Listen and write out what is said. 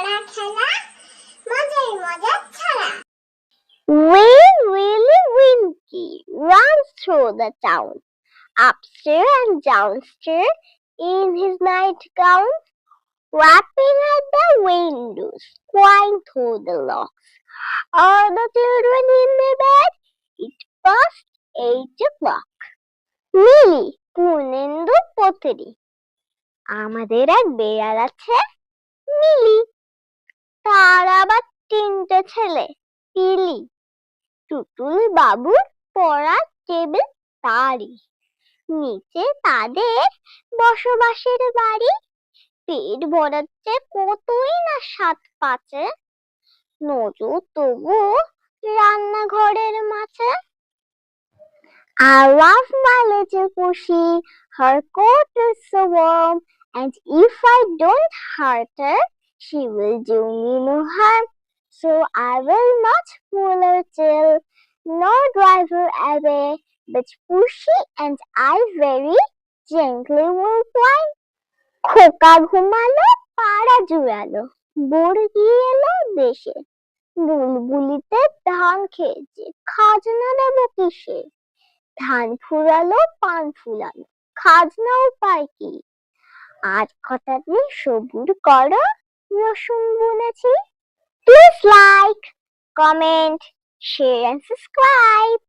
খেলা মজার মজার ছড়া। Willy Winky runs through the town, upstairs and downstairs in his nightgown, rapping at the windows, crying through the locks. All the children in the bed, it past 8 o'clock. মিলি পূর্ণেন্দু পথরি। আমাদের এক বেড়াল আছে মিলি, তার আবার 3টে ছেলে পিলি। টুটুল বাবুর পড়ার টেবিল তারই নিচে তাদের বসবাসের বাড়ি। পেট ভরাচ্ছে কতই না স্বাদ পাচ্ছে, নজর তবু রান্নাঘরের মাঝে। I love my little Pushy, her coat is so warm, and if I don't hurt her, she will do me no harm. So I will not pull her tail, nor drive her away, but Pushy and I very gently will play. খোকা ঘুমালো, পাড়া জুড়ালো, বর্গি এলো দেশে, বুলবুলিতে ধান খেয়েছে, খাজনা দেব কিসে? ধান ফুরালো, পান ফুলালো, খাজনা উপায় কি? আজ হঠাৎ সবুর করো, রসুন বুনেছি। Please like, comment, share and subscribe.